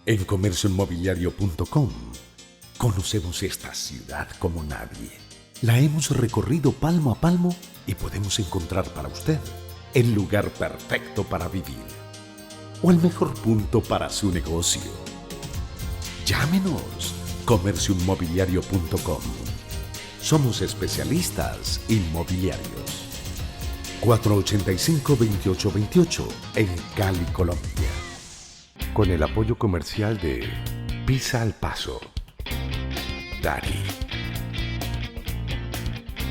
En comercioinmobiliario.com conocemos esta ciudad como nadie. La hemos recorrido palmo a palmo y podemos encontrar para usted el lugar perfecto para vivir o el mejor punto para su negocio. Llámenos comercioinmobiliario.com. Somos especialistas inmobiliarios. 485-2828 en Cali, Colombia. Con el apoyo comercial de Pizza al Paso, Dari,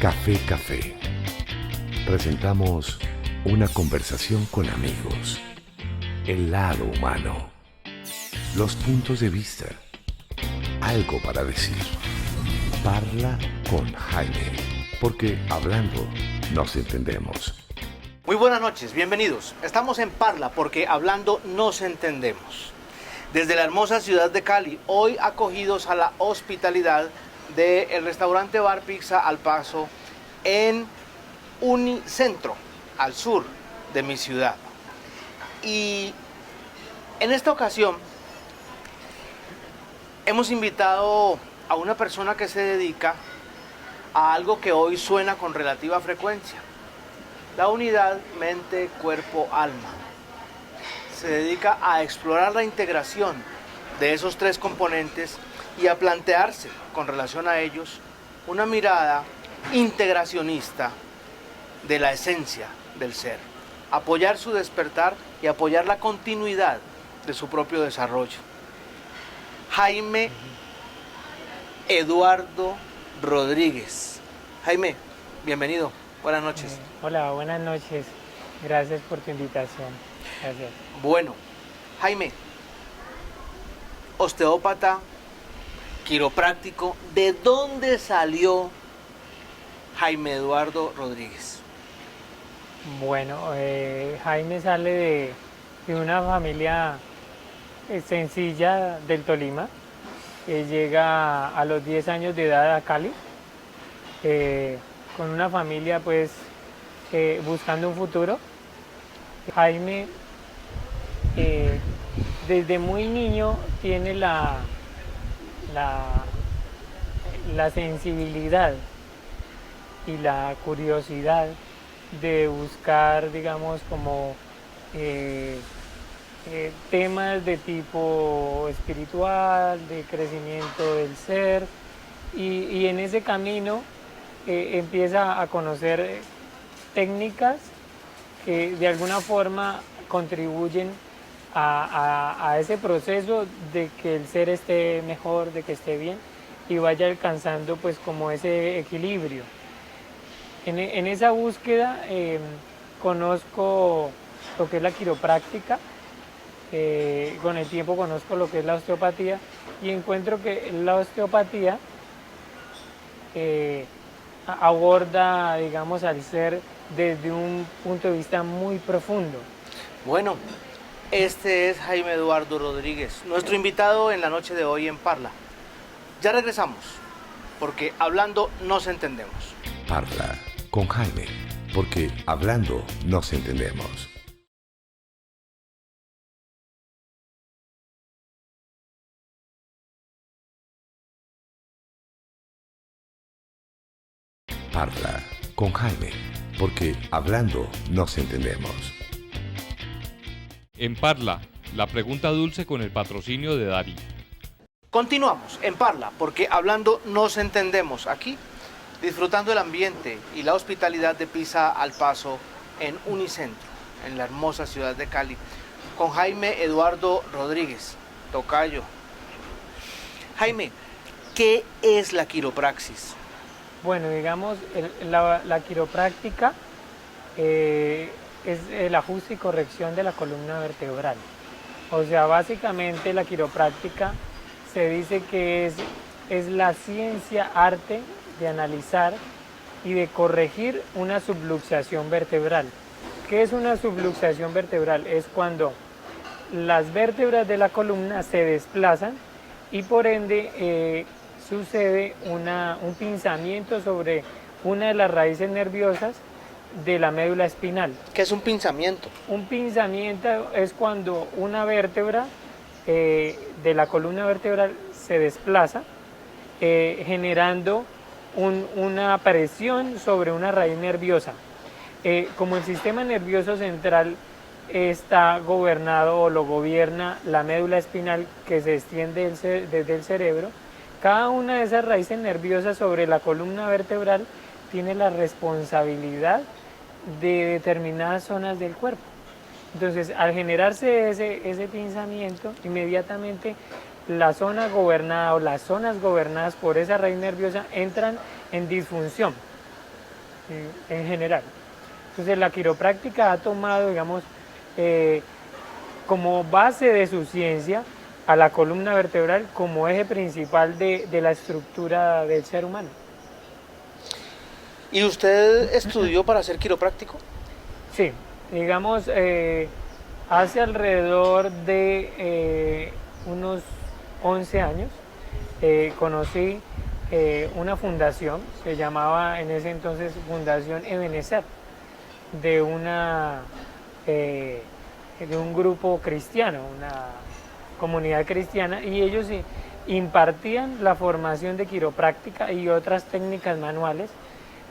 Café. Presentamos una conversación con amigos, el lado humano, los puntos de vista, algo para decir. Parla con Jaime, porque hablando nos entendemos. Muy buenas noches, bienvenidos. Estamos en Parla porque hablando nos entendemos. Desde la hermosa ciudad de Cali, hoy acogidos a la hospitalidad del restaurante Bar Pizza al Paso en Unicentro, al sur de mi ciudad. Y en esta ocasión hemos invitado a una persona que se dedica a algo que hoy suena con relativa frecuencia: la unidad mente-cuerpo-alma. Se dedica a explorar la integración de esos tres componentes y a plantearse, con relación a ellos, una mirada integracionista de la esencia del ser, apoyar su despertar y apoyar la continuidad de su propio desarrollo. Jaime Eduardo Rodríguez. Jaime, bienvenido. Buenas noches. Hola, buenas noches. Gracias por tu invitación. Gracias. Bueno, Jaime, osteópata, quiropráctico, ¿de dónde salió Jaime Eduardo Rodríguez? Bueno, Jaime sale de una familia sencilla del Tolima. Llega a los 10 años de edad a Cali. Con una familia pues buscando un futuro. Jaime desde muy niño tiene la sensibilidad y la curiosidad de buscar, digamos, como temas de tipo espiritual, de crecimiento del ser, y en ese camino empieza a conocer técnicas que de alguna forma contribuyen a ese proceso de que el ser esté mejor, de que esté bien y vaya alcanzando pues como ese equilibrio. En esa búsqueda conozco lo que es la quiropráctica, con el tiempo conozco lo que es la osteopatía y encuentro que la osteopatía aborda, digamos, al ser desde un punto de vista muy profundo. Bueno, este es Jaime Eduardo Rodríguez, nuestro invitado en la noche de hoy en Parla. Ya regresamos, porque hablando nos entendemos. Parla con Jaime, porque hablando nos entendemos. Parla con Jaime, porque hablando nos entendemos. En Parla, la pregunta dulce con el patrocinio de Dari. Continuamos en Parla, porque hablando nos entendemos aquí, disfrutando el ambiente y la hospitalidad de Pizza al Paso en Unicentro, en la hermosa ciudad de Cali, con Jaime Eduardo Rodríguez, tocayo. Jaime, ¿qué es la quiropraxis? Bueno, digamos, la quiropráctica es el ajuste y corrección de la columna vertebral. O sea, básicamente la quiropráctica se dice que es la ciencia, arte de analizar y de corregir una subluxación vertebral. ¿Qué es una subluxación vertebral? Es cuando las vértebras de la columna se desplazan y por ende sucede un pinzamiento sobre una de las raíces nerviosas de la médula espinal. ¿Qué es un pinzamiento? Un pinzamiento es cuando una vértebra de la columna vertebral se desplaza, generando una presión sobre una raíz nerviosa. Como el sistema nervioso central está gobernado o lo gobierna la médula espinal que se extiende desde el cerebro, cada una de esas raíces nerviosas sobre la columna vertebral tiene la responsabilidad de determinadas zonas del cuerpo. Entonces, al generarse ese pinzamiento, inmediatamente la zona gobernada o las zonas gobernadas por esa raíz nerviosa entran en disfunción en general. Entonces, la quiropráctica ha tomado, digamos, como base de su ciencia a la columna vertebral como eje principal de la estructura del ser humano. ¿Y usted estudió para ser quiropráctico? Sí, digamos, hace alrededor de unos 11 años conocí una fundación, se llamaba en ese entonces Fundación Ebenezer, de un grupo cristiano, una comunidad cristiana, y ellos impartían la formación de quiropráctica y otras técnicas manuales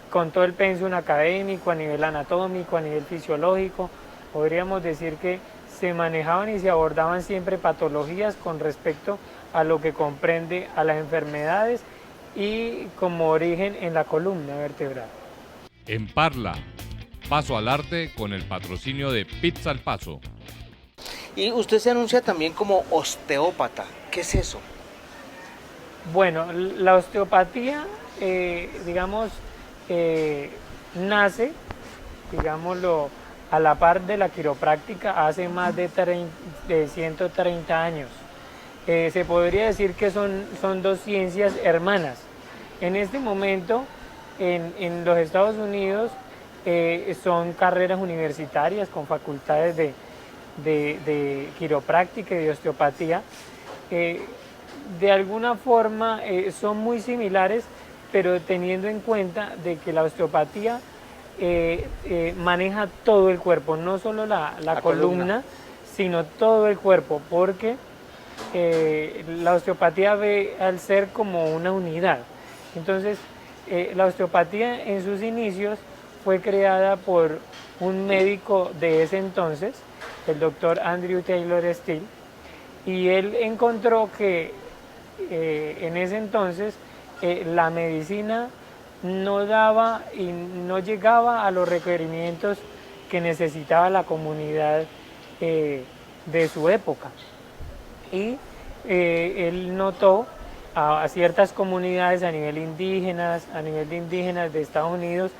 con todo el pensum académico, a nivel anatómico, a nivel fisiológico. Podríamos decir que se manejaban y se abordaban siempre patologías con respecto a lo que comprende a las enfermedades y como origen en la columna vertebral. En Parla, Paso al Arte con el patrocinio de Pizza al Paso. Y usted se anuncia también como osteópata. ¿Qué es eso? Bueno, la osteopatía, digamos, nace, digámoslo, a la par de la quiropráctica hace más de 130 años. Se podría decir que son dos ciencias hermanas. En este momento, en los Estados Unidos, son carreras universitarias con facultades de quiropráctica y de osteopatía. De alguna forma son muy similares, pero teniendo en cuenta de que la osteopatía maneja todo el cuerpo, no solo la columna, sino todo el cuerpo, porque la osteopatía ve al ser como una unidad. Entonces, la osteopatía en sus inicios fue creada por un médico de ese entonces, el doctor Andrew Taylor Still, y él encontró que en ese entonces la medicina no daba y no llegaba a los requerimientos que necesitaba la comunidad de su época. Y él notó a ciertas comunidades a nivel de indígenas de Estados Unidos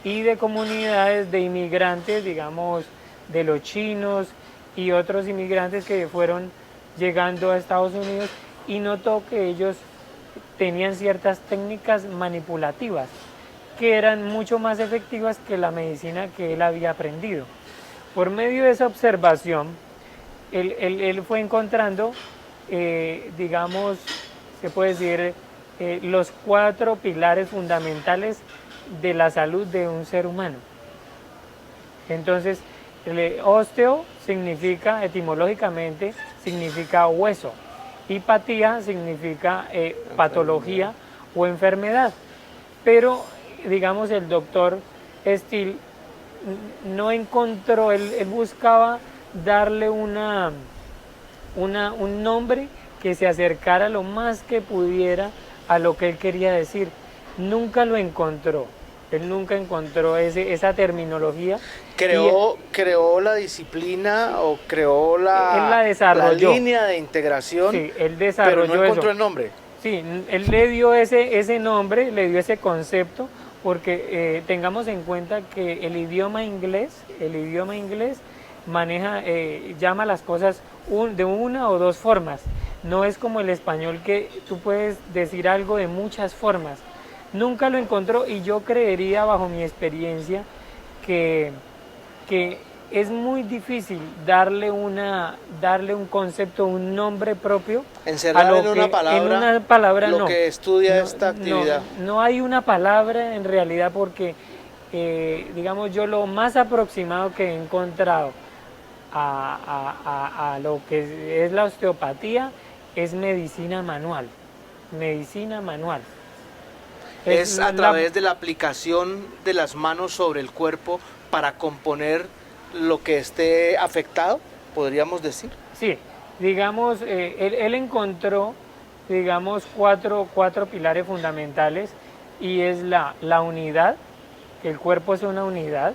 y de comunidades de inmigrantes, digamos, de los chinos y otros inmigrantes que fueron llegando a Estados Unidos, y notó que ellos tenían ciertas técnicas manipulativas que eran mucho más efectivas que la medicina que él había aprendido. Por medio de esa observación, él fue encontrando, digamos, se puede decir, los 4 pilares fundamentales de la salud de un ser humano. Entonces, osteo significa, etimológicamente, significa hueso. Hipatía significa patología o enfermedad. Pero, digamos, el doctor Still no encontró, él buscaba darle un nombre que se acercara lo más que pudiera a lo que él quería decir. Nunca lo encontró. Él nunca encontró esa terminología. ¿Creó la disciplina o creó la línea de integración? Sí, él desarrolló pero no encontró eso. el nombre. Sí, él le dio ese nombre, le dio ese concepto, porque tengamos en cuenta que el idioma inglés maneja, llama las cosas de una o dos formas. No es como el español, que tú puedes decir algo de muchas formas. Nunca lo encontró, y yo creería, bajo mi experiencia, que es muy difícil darle un concepto, un nombre propio. Encerrar en una palabra lo no, que estudia esta actividad. No hay una palabra en realidad, porque digamos, yo lo más aproximado que he encontrado a lo que es la osteopatía es medicina manual. Medicina manual. Es a través de la aplicación de las manos sobre el cuerpo para componer lo que esté afectado, podríamos decir. Sí, digamos, él encontró, digamos, cuatro pilares fundamentales y es la unidad, que el cuerpo es una unidad.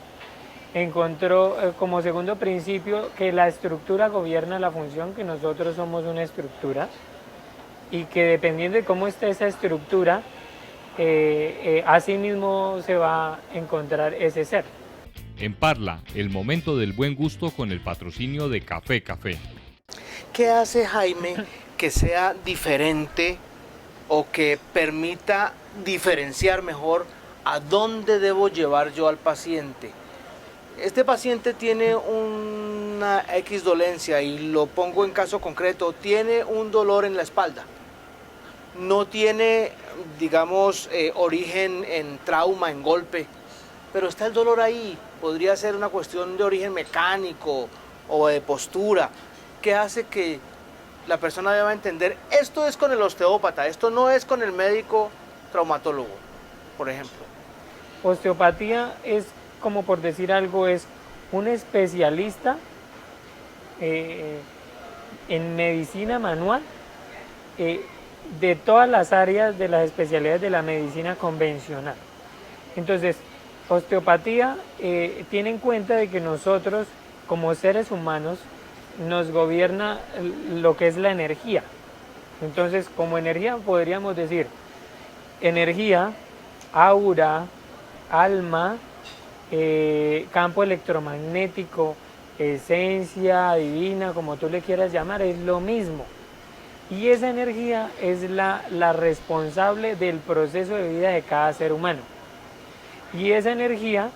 Encontró como segundo principio que la estructura gobierna la función, que nosotros somos una estructura y que dependiendo de cómo esté esa estructura, así mismo se va a encontrar ese ser. En Parla, el momento del buen gusto con el patrocinio de Café Café. ¿Qué hace, Jaime, que sea diferente o que permita diferenciar mejor a dónde debo llevar yo al paciente? Este paciente tiene una X dolencia y lo pongo en caso concreto, tiene un dolor en la espalda. No tiene, digamos, origen en trauma, en golpe, pero está el dolor ahí. Podría ser una cuestión de origen mecánico o de postura. ¿Qué hace que la persona deba entender? Esto es con el osteópata, esto no es con el médico traumatólogo, por ejemplo. Osteopatía es, como por decir algo, es un especialista en medicina manual de todas las áreas de las especialidades de la medicina convencional. Entonces, osteopatía tiene en cuenta de que nosotros, como seres humanos, nos gobierna lo que es la energía. Entonces, como energía podríamos decir energía, aura, alma, campo electromagnético, esencia divina, como tú le quieras llamar, es lo mismo. Y esa energía es la responsable del proceso de vida de cada ser humano. Y esa energía,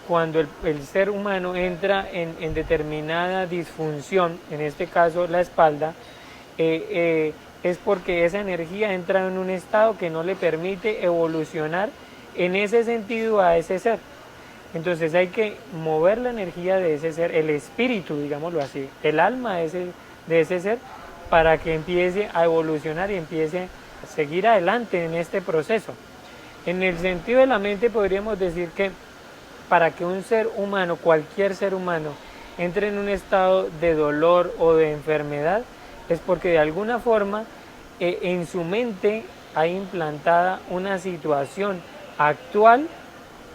cuando el ser humano entra en determinada disfunción, en este caso la espalda, es porque esa energía entra en un estado que no le permite evolucionar en ese sentido a ese ser. Entonces hay que mover la energía de ese ser, el espíritu, digámoslo así, el alma de ese ser, para que empiece a evolucionar y empiece a seguir adelante en este proceso. En el sentido de la mente podríamos decir que para que un ser humano, cualquier ser humano, entre en un estado de dolor o de enfermedad, es porque de alguna forma en su mente hay implantada una situación actual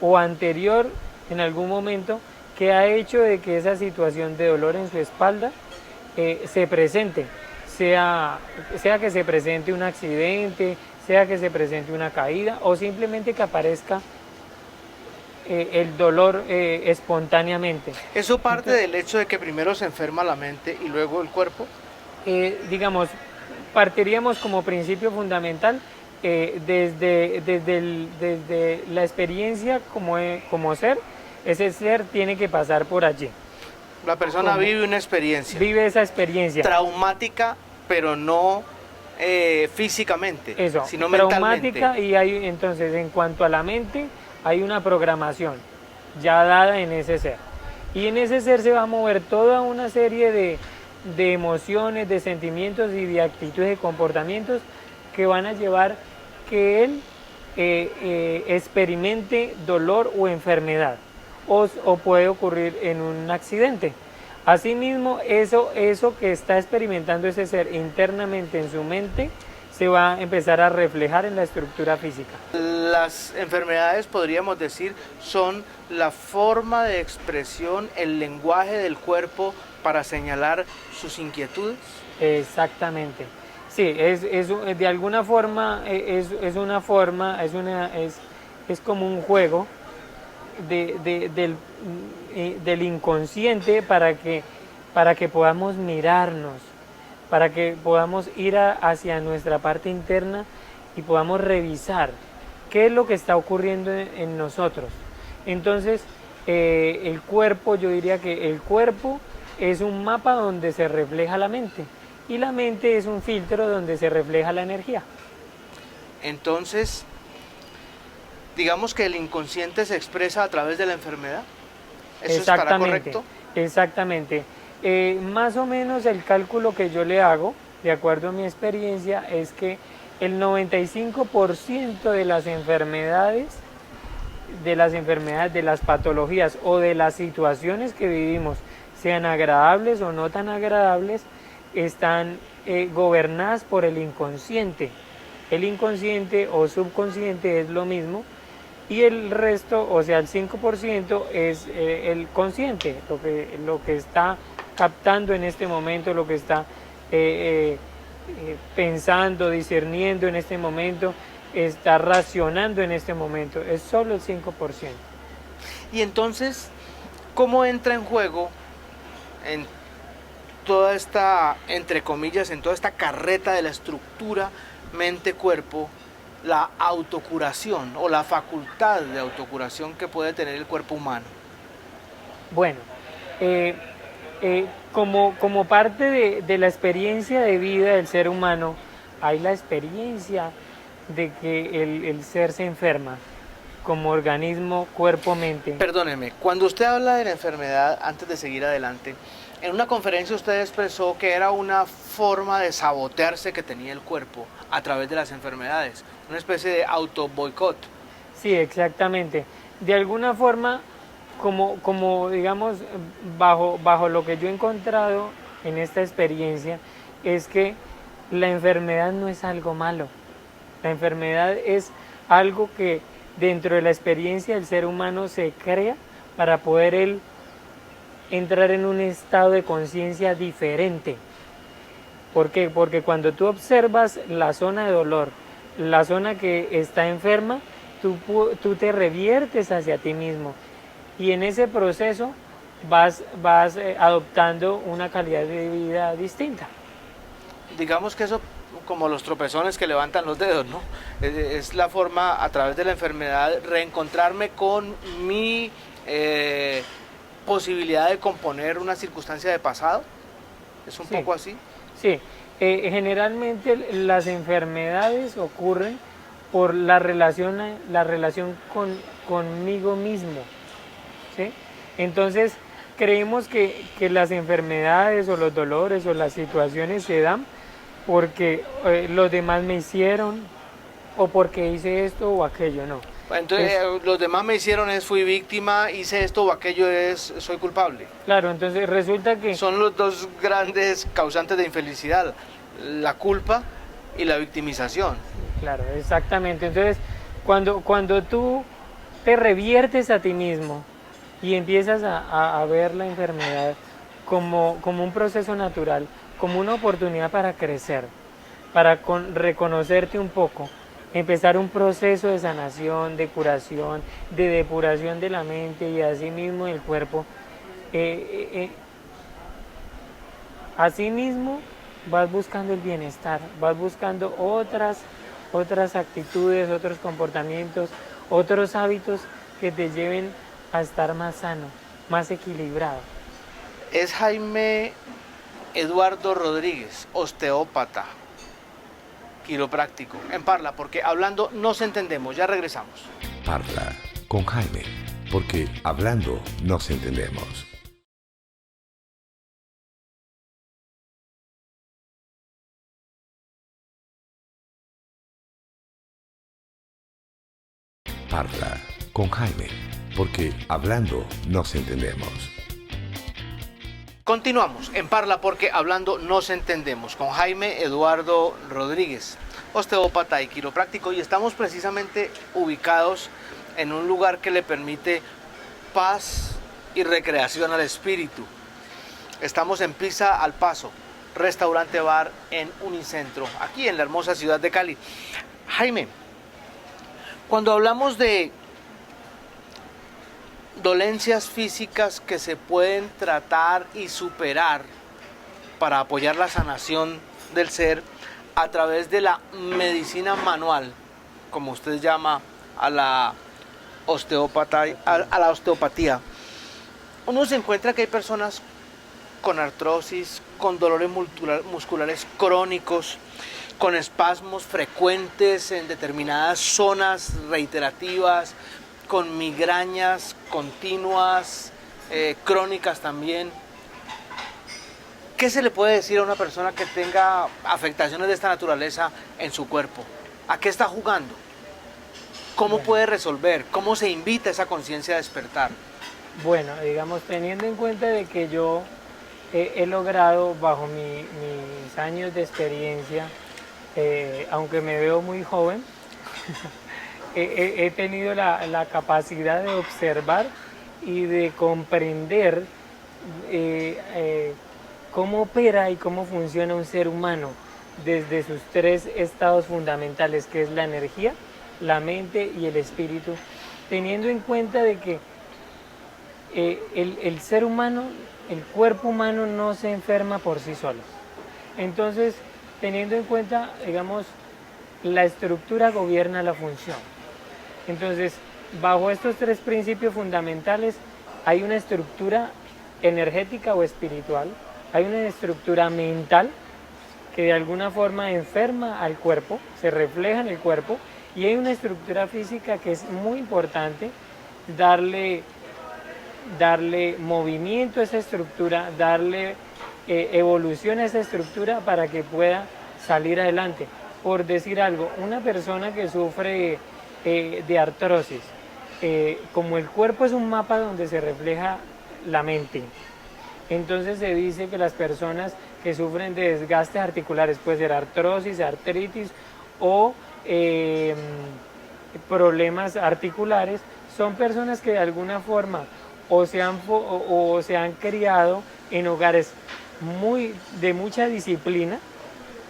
o anterior en algún momento que ha hecho de que esa situación de dolor en su espalda se presente, sea que se presente un accidente, sea que se presente una caída o simplemente que aparezca el dolor espontáneamente. ¿Eso parte del hecho de que primero se enferma la mente y luego el cuerpo? Digamos, partiríamos como principio fundamental desde la experiencia como ser, ese ser tiene que pasar por allí. La persona vive una experiencia. Vive esa experiencia. Traumática, pero no físicamente, Eso, sino traumática mentalmente. y hay, entonces, en cuanto a la mente, hay una programación ya dada en ese ser. Y en ese ser se va a mover toda una serie de emociones, de sentimientos y de actitudes y comportamientos que van a llevar que él experimente dolor o enfermedad o puede ocurrir en un accidente. Asimismo, eso que está experimentando ese ser internamente en su mente se va a empezar a reflejar en la estructura física. Las enfermedades, podríamos decir, son la forma de expresión, el lenguaje del cuerpo para señalar sus inquietudes. Exactamente. Sí, de alguna forma es como un juego del inconsciente para que podamos mirarnos, para que podamos ir hacia nuestra parte interna y podamos revisar qué es lo que está ocurriendo en nosotros. Entonces, el cuerpo, yo diría que el cuerpo es un mapa donde se refleja la mente y la mente es un filtro donde se refleja la energía. Entonces, digamos que el inconsciente se expresa a través de la enfermedad. ¿Eso estará correcto? Exactamente. Más o menos el cálculo que yo le hago, de acuerdo a mi experiencia, es que el 95% de las enfermedades, de las patologías o de las situaciones que vivimos, sean agradables o no tan agradables, están gobernadas por el inconsciente. El inconsciente o subconsciente es lo mismo y el resto, o sea, el 5% es el consciente, lo que está captando en este momento, lo que está pensando, discerniendo en este momento, está racionando en este momento, es solo el 5%. Y entonces, ¿cómo entra en juego en toda esta, entre comillas, en toda esta carreta de la estructura mente-cuerpo, la autocuración o la facultad de autocuración que puede tener el cuerpo humano? Bueno, como parte de la experiencia de vida del ser humano, hay la experiencia de que el ser se enferma como organismo, cuerpo-mente. Perdóneme, cuando usted habla de la enfermedad, antes de seguir adelante, en una conferencia usted expresó que era una forma de sabotearse que tenía el cuerpo a través de las enfermedades, una especie de auto-boicot. Sí, exactamente. De alguna forma, como digamos, bajo lo que yo he encontrado en esta experiencia, es que la enfermedad no es algo malo. La enfermedad es algo que dentro de la experiencia del ser humano se crea para poder él entrar en un estado de conciencia diferente. ¿Por qué? Porque cuando tú observas la zona de dolor, la zona que está enferma, tú te reviertes hacia ti mismo y en ese proceso vas adoptando una calidad de vida distinta. Digamos que eso, como los tropezones que levantan los dedos, ¿no? Es la forma, a través de la enfermedad, reencontrarme con mi posibilidad de componer una circunstancia de pasado. ¿Es un poco así? Sí, generalmente las enfermedades ocurren por la relación conmigo mismo, ¿sí? Entonces creemos que las enfermedades o los dolores o las situaciones se dan porque los demás me hicieron o porque hice esto o aquello, no. Entonces los demás me hicieron fui víctima, hice esto o aquello soy culpable. Claro, entonces resulta que son los dos grandes causantes de infelicidad, la culpa y la victimización. Claro, exactamente. Entonces cuando tú te reviertes a ti mismo y empiezas a ver la enfermedad como un proceso natural, como una oportunidad para crecer, para reconocerte un poco, empezar un proceso de sanación, de curación, de depuración de la mente y así mismo del cuerpo. Así mismo vas buscando el bienestar, vas buscando otras actitudes, otros comportamientos, otros hábitos que te lleven a estar más sano, más equilibrado. Es Jaime Eduardo Rodríguez, osteópata, quiropráctico, en Parla, porque hablando nos entendemos. Ya regresamos. Parla con Jaime, porque hablando nos entendemos. Parla con Jaime, porque hablando nos entendemos. Continuamos en Parla porque hablando nos entendemos con Jaime Eduardo Rodríguez, osteópata y quiropráctico, y estamos precisamente ubicados en un lugar que le permite paz y recreación al espíritu. Estamos en Pizza al Paso, restaurante bar en Unicentro, aquí en la hermosa ciudad de Cali. Jaime, cuando hablamos de dolencias físicas que se pueden tratar y superar para apoyar la sanación del ser a través de la medicina manual, como usted llama a la osteopatía, uno se encuentra que hay personas con artrosis, con dolores musculares crónicos, con espasmos frecuentes en determinadas zonas reiterativas, con migrañas continuas, crónicas también. ¿Qué se le puede decir a una persona que tenga afectaciones de esta naturaleza en su cuerpo? ¿A qué está jugando? ¿Cómo puede resolver? ¿Cómo se invita a esa conciencia a despertar? Bueno, digamos, teniendo en cuenta de que yo he logrado bajo mis años de experiencia, aunque me veo muy joven, he tenido la capacidad de observar y de comprender cómo opera y cómo funciona un ser humano desde sus tres estados fundamentales, que es la energía, la mente y el espíritu, teniendo en cuenta de que el ser humano, el cuerpo humano no se enferma por sí solo. Entonces, teniendo en cuenta, digamos, la estructura gobierna la función. Entonces, bajo estos tres principios fundamentales hay una estructura energética o espiritual, hay una estructura mental que de alguna forma enferma al cuerpo, se refleja en el cuerpo, y hay una estructura física que es muy importante darle movimiento a esa estructura, darle evolución a esa estructura para que pueda salir adelante. Por decir algo, una persona que sufre de artrosis, como el cuerpo es un mapa donde se refleja la mente, entonces se dice que las personas que sufren de desgastes articulares, puede ser artrosis, artritis o problemas articulares, son personas que de alguna forma o se han criado en hogares de mucha disciplina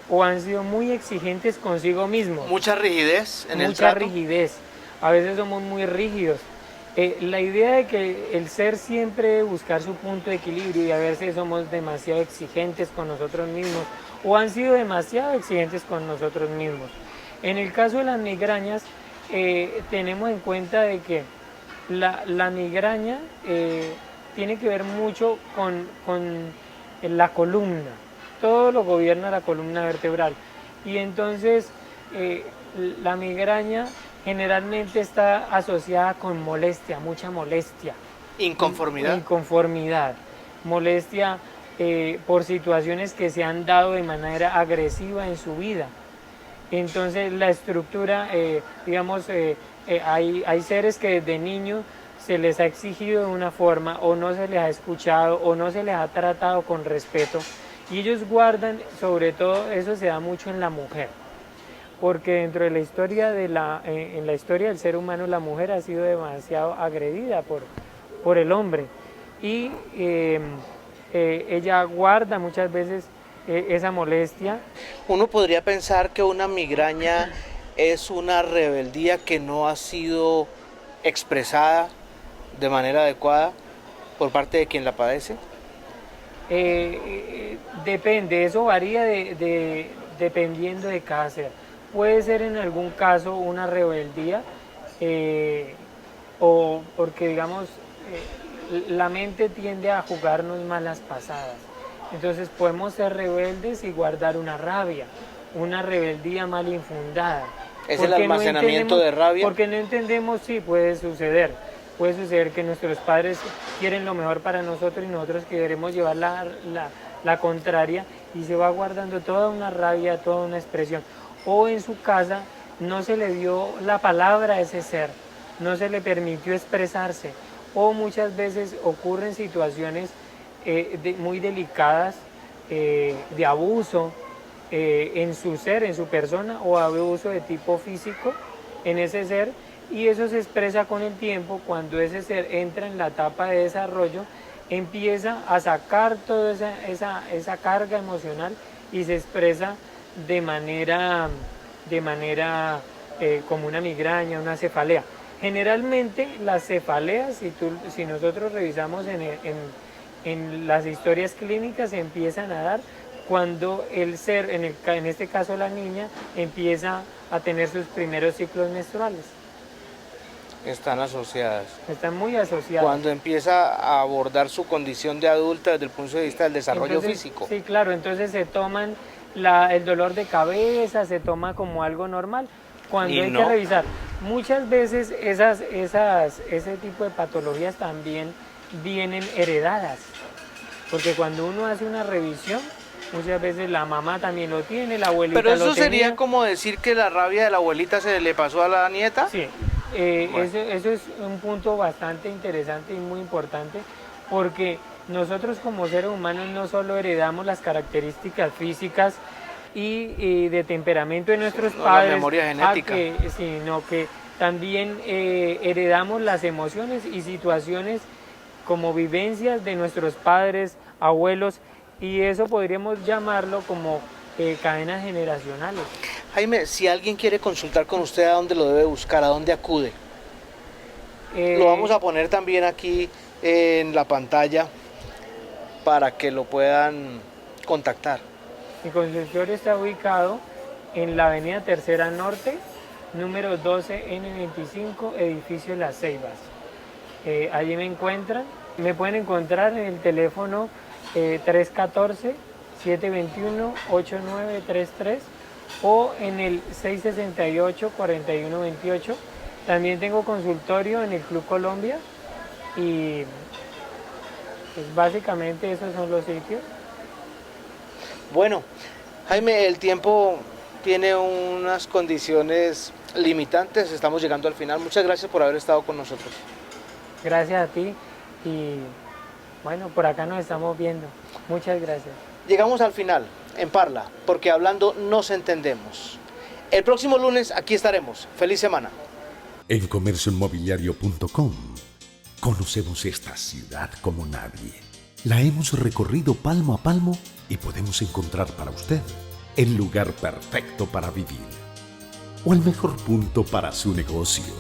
o han sido muy exigentes consigo mismos. Mucha rigidez en el trato. Mucha rigidez. A veces somos muy rígidos. La idea de que el ser siempre debe buscar su punto de equilibrio, y a veces somos demasiado exigentes con nosotros mismos o han sido demasiado exigentes con nosotros mismos. En el caso de las migrañas, tenemos en cuenta de que la migraña tiene que ver mucho con la columna. Todo lo gobierna la columna vertebral. Y entonces la migraña generalmente está asociada con molestia, mucha molestia. Inconformidad. Inconformidad. Molestia por situaciones que se han dado de manera agresiva en su vida. Entonces la estructura, hay seres que desde niños se les ha exigido de una forma, o no se les ha escuchado, o no se les ha tratado con respeto, y ellos guardan, sobre todo eso se da mucho en la mujer, porque dentro de la historia en la historia del ser humano, la mujer ha sido demasiado agredida por el hombre, y ella guarda muchas veces esa molestia. Uno podría pensar que una migraña es una rebeldía que no ha sido expresada de manera adecuada por parte de quien la padece. Depende, eso varía dependiendo de cada ser. Puede ser en algún caso una rebeldía, o porque digamos la mente tiende a jugarnos malas pasadas. Entonces podemos ser rebeldes y guardar una rabia, una rebeldía mal infundada. ¿Es el almacenamiento de rabia? Porque no entendemos, sí, puede suceder. Puede suceder que nuestros padres quieren lo mejor para nosotros y nosotros queremos llevar la contraria, y se va guardando toda una rabia, toda una expresión. O en su casa no se le dio la palabra a ese ser, no se le permitió expresarse. O muchas veces ocurren situaciones muy delicadas de abuso en su ser, en su persona, o abuso de tipo físico en ese ser, y eso se expresa con el tiempo. Cuando ese ser entra en la etapa de desarrollo, empieza a sacar toda esa carga emocional y se expresa de manera como una migraña, una cefalea. Generalmente las cefaleas, si nosotros revisamos en las historias clínicas, se empiezan a dar cuando el ser, en este caso la niña, empieza a tener sus primeros ciclos menstruales. Están asociadas. Están muy asociadas. Cuando empieza a abordar su condición de adulta desde el punto de vista del desarrollo físico. Sí, claro, entonces se toman el dolor de cabeza, se toma como algo normal, cuando hay que revisar. Muchas veces ese tipo de patologías también vienen heredadas, porque cuando uno hace una revisión, muchas veces la mamá también lo tiene, la abuelita Pero eso lo tenía. sería como decir que la rabia de la abuelita se le pasó a la nieta. Sí, Bueno. eso es un punto bastante interesante y muy importante, porque nosotros como seres humanos no solo heredamos las características físicas y de temperamento de nuestros No, padres, la memoria genética. sino que también heredamos las emociones y situaciones como vivencias de nuestros padres, abuelos, y eso podríamos llamarlo como cadenas generacionales. Jaime, si alguien quiere consultar con usted, ¿a dónde lo debe buscar? ¿A dónde acude? Lo vamos a poner también aquí en la pantalla para que lo puedan contactar. Mi consultorio está ubicado en la avenida Tercera Norte, número 12N25, edificio Las Ceibas. Allí me encuentran, me pueden encontrar en el teléfono 314-721-8933 o en el 668-4128. También tengo consultorio en el Club Colombia y pues básicamente esos son los sitios. Bueno, Jaime, el tiempo tiene unas condiciones limitantes, estamos llegando al final. Muchas gracias por haber estado con nosotros. Gracias a ti y bueno, por acá nos estamos viendo. Muchas gracias. Llegamos al final, en Parla, porque hablando nos entendemos. El próximo lunes aquí estaremos. ¡Feliz semana! En comercioinmobiliario.com conocemos esta ciudad como nadie. La hemos recorrido palmo a palmo y podemos encontrar para usted el lugar perfecto para vivir o el mejor punto para su negocio.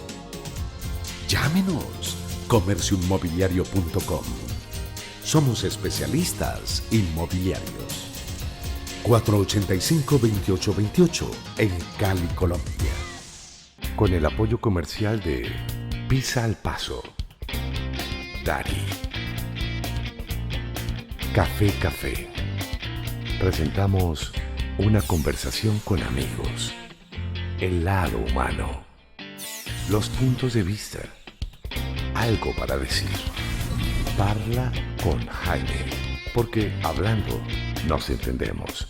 Llámenos, comercioinmobiliario.com. Somos especialistas inmobiliarios. 485-2828 en Cali, Colombia. Con el apoyo comercial de Pizza al Paso, Dari, Café. Presentamos una conversación con amigos. El lado humano. Los puntos de vista. Algo para decir. Parla con Jaime. Porque hablando nos entendemos.